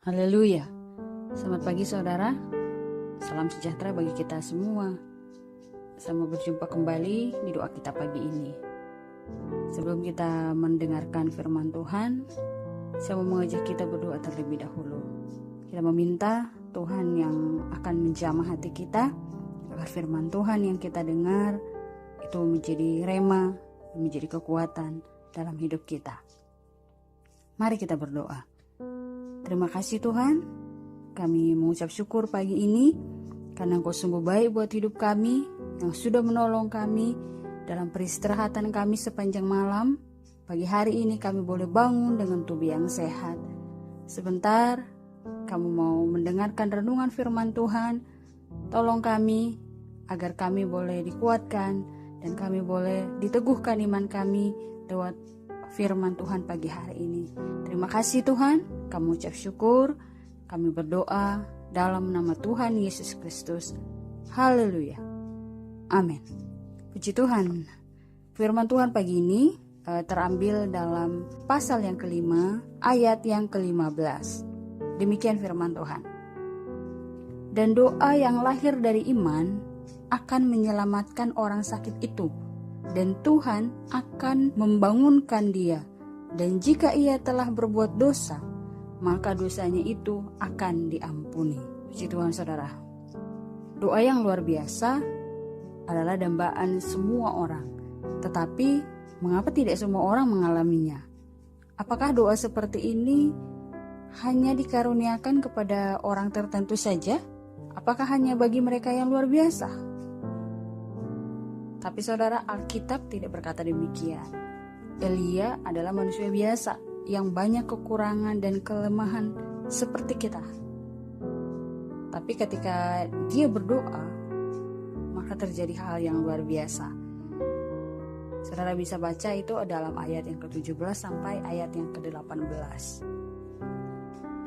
Haleluya. Selamat pagi saudara. Salam sejahtera bagi kita semua. Selamat berjumpa kembali di doa kita pagi ini. Sebelum kita mendengarkan firman Tuhan, saya mau mengajak kita berdoa terlebih dahulu. Kita meminta Tuhan yang akan menjamah hati kita, agar firman Tuhan yang kita dengar itu menjadi rema, menjadi kekuatan dalam hidup kita. Mari kita berdoa. Terima kasih Tuhan, kami mengucap syukur pagi ini karena Engkau sungguh baik buat hidup kami, yang sudah menolong kami dalam peristirahatan kami sepanjang malam. Pagi hari ini kami boleh bangun dengan tubuh yang sehat. Sebentar, kamu mau mendengarkan renungan firman Tuhan. Tolong kami agar kami boleh dikuatkan dan kami boleh diteguhkan iman kami lewat firman Tuhan pagi hari ini. Terima kasih Tuhan, kami ucap syukur, kami berdoa dalam nama Tuhan Yesus Kristus. Haleluya. Amin. Puji Tuhan. Firman Tuhan pagi ini terambil dalam pasal yang kelima, ayat yang ke-15. Demikian firman Tuhan. Dan doa yang lahir dari iman akan menyelamatkan orang sakit itu, dan Tuhan akan membangunkan dia. Dan jika ia telah berbuat dosa, maka dosanya itu akan diampuni. Puji Tuhan saudara. Doa yang luar biasa adalah dambaan semua orang. Tetapi mengapa tidak semua orang mengalaminya? Apakah doa seperti ini hanya dikaruniakan kepada orang tertentu saja? Apakah hanya bagi mereka yang luar biasa? Tapi saudara, Alkitab tidak berkata demikian. Elia adalah manusia biasa yang banyak kekurangan dan kelemahan seperti kita. Tapi ketika dia berdoa, maka terjadi hal yang luar biasa. Saudara bisa baca itu dalam ayat yang ke-17 sampai ayat yang ke-18.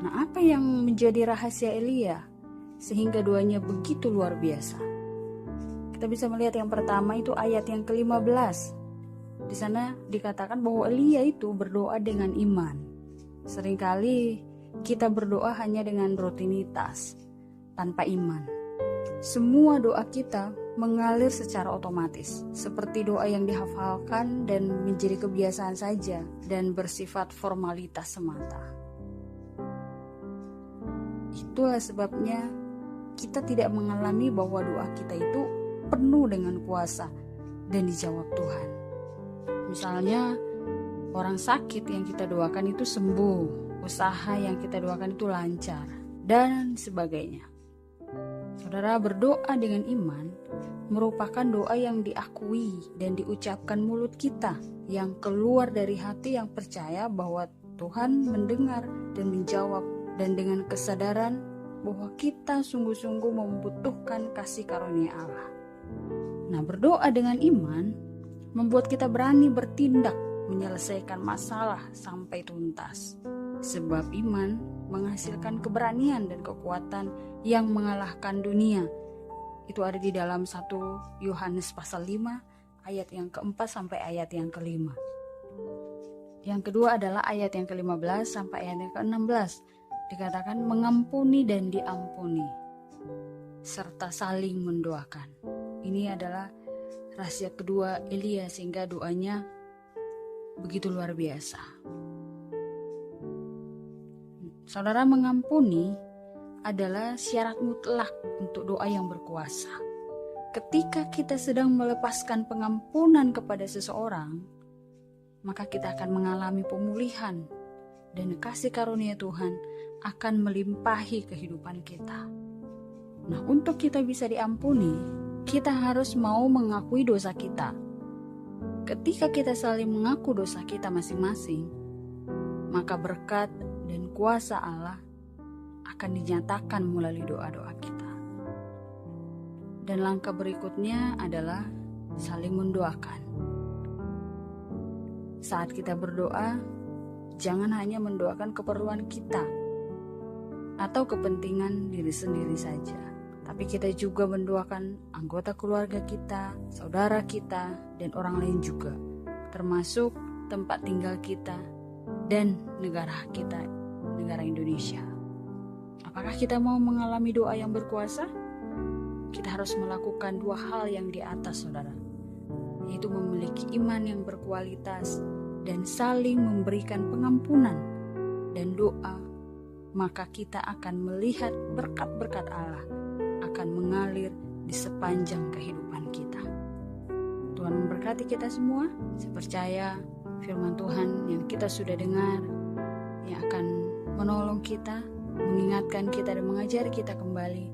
Nah, apa yang menjadi rahasia Elia sehingga doanya begitu luar biasa? Kita bisa melihat yang pertama itu ayat yang ke-15. Di sana dikatakan bahwa Elia itu berdoa dengan iman. Seringkali kita berdoa hanya dengan rutinitas, tanpa iman. Semua doa kita mengalir secara otomatis, seperti doa yang dihafalkan dan menjadi kebiasaan saja dan bersifat formalitas semata. Itulah sebabnya kita tidak mengalami bahwa doa kita itu penuh dengan kuasa dan dijawab Tuhan. Misalnya orang sakit yang kita doakan itu sembuh, usaha yang kita doakan itu lancar, dan sebagainya. Saudara, berdoa dengan iman merupakan doa yang diakui dan diucapkan mulut kita, yang keluar dari hati yang percaya bahwa Tuhan mendengar dan menjawab, dan dengan kesadaran bahwa kita sungguh-sungguh membutuhkan kasih karunia Allah. Nah, berdoa dengan iman membuat kita berani bertindak menyelesaikan masalah sampai tuntas. Sebab iman menghasilkan keberanian dan kekuatan yang mengalahkan dunia. Itu ada di dalam 1 Yohanes pasal 5 ayat yang ke-4 sampai ayat yang ke-5. Yang kedua adalah ayat yang ke-15 sampai ayat yang ke-16. Dikatakan mengampuni dan diampuni, serta saling mendoakan. Ini adalah rahasia kedua Elia sehingga doanya begitu luar biasa. Saudara, mengampuni adalah syarat mutlak untuk doa yang berkuasa. Ketika kita sedang melepaskan pengampunan kepada seseorang, maka kita akan mengalami pemulihan dan kasih karunia Tuhan akan melimpahi kehidupan kita. Nah, untuk kita bisa diampuni, kita harus mau mengakui dosa kita. Ketika kita saling mengaku dosa kita masing-masing, maka berkat dan kuasa Allah akan dinyatakan melalui doa-doa kita. Dan langkah berikutnya adalah saling mendoakan. Saat kita berdoa, jangan hanya mendoakan keperluan kita atau kepentingan diri sendiri saja, tapi kita juga mendoakan anggota keluarga kita, saudara kita, dan orang lain juga, termasuk tempat tinggal kita dan negara kita, negara Indonesia. Apakah kita mau mengalami doa yang berkuasa? Kita harus melakukan dua hal yang di atas, saudara, yaitu memiliki iman yang berkualitas dan saling memberikan pengampunan dan doa. Maka kita akan melihat berkat-berkat Allah akan mengalir di sepanjang kehidupan kita. Tuhan memberkati kita semua. Saya percaya firman Tuhan yang kita sudah dengar yang akan menolong kita, mengingatkan kita dan mengajari kita kembali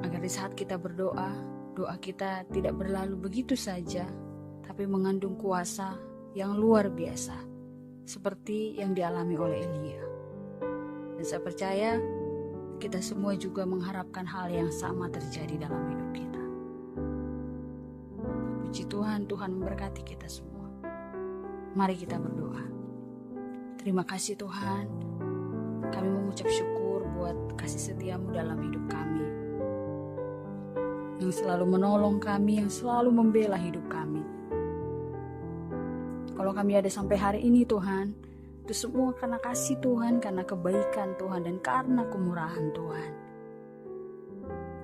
agar di saat kita berdoa, doa kita tidak berlalu begitu saja, tapi mengandung kuasa yang luar biasa seperti yang dialami oleh Elia. Dan saya percaya kita semua juga mengharapkan hal yang sama terjadi dalam hidup kita. Puji Tuhan, Tuhan memberkati kita semua. Mari kita berdoa. Terima kasih Tuhan, kami mengucap syukur buat kasih setiamu dalam hidup kami, yang selalu menolong kami, yang selalu membela hidup kami. Kalau kami ada sampai hari ini Tuhan, itu semua karena kasih Tuhan, karena kebaikan Tuhan, dan karena kemurahan Tuhan.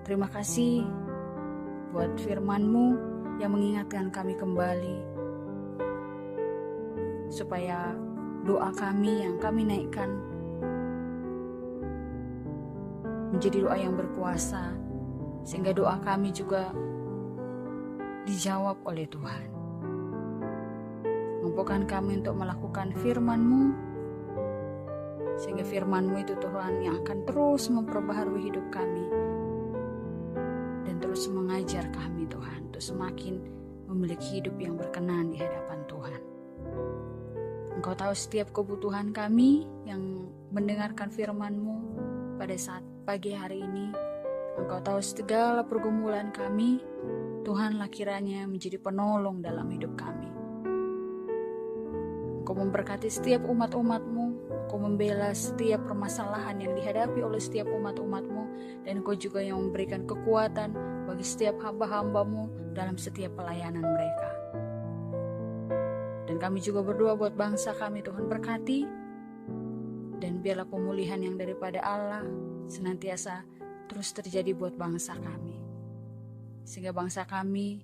Terima kasih buat firman-Mu yang mengingatkan kami kembali, supaya doa kami yang kami naikkan menjadi doa yang berkuasa, sehingga doa kami juga dijawab oleh Tuhan. Mampukan kami untuk melakukan firman-Mu, sehingga firman-Mu itu Tuhan yang akan terus memperbaharui hidup kami dan terus mengajar kami Tuhan untuk semakin memiliki hidup yang berkenan di hadapan Tuhan. Engkau tahu setiap kebutuhan kami yang mendengarkan firman-Mu pada saat pagi hari ini. Engkau tahu segala pergumulan kami. Tuhanlah kiranya menjadi penolong dalam hidup kami. Engkau memberkati setiap umat-umat-Mu, Engkau membela setiap permasalahan yang dihadapi oleh setiap umat-umat-Mu, dan Engkau juga yang memberikan kekuatan bagi setiap hamba-hamba-Mu dalam setiap pelayanan mereka. Dan kami juga berdoa buat bangsa kami, Tuhan berkati, dan biarlah pemulihan yang daripada Allah senantiasa terus terjadi buat bangsa kami, sehingga bangsa kami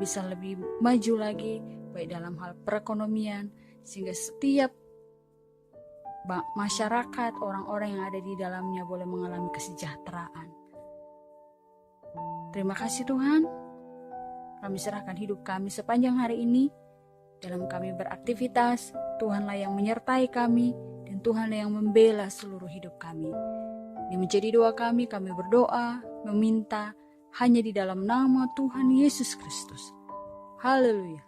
bisa lebih maju lagi, baik dalam hal perekonomian, sehingga setiap masyarakat, orang-orang yang ada di dalamnya boleh mengalami kesejahteraan. Terima kasih Tuhan, kami serahkan hidup kami sepanjang hari ini. Dalam kami beraktivitas, Tuhanlah yang menyertai kami, dan Tuhanlah yang membela seluruh hidup kami. Ini menjadi doa kami berdoa, meminta hanya di dalam nama Tuhan Yesus Kristus. Haleluya.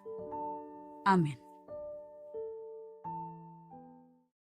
Amin.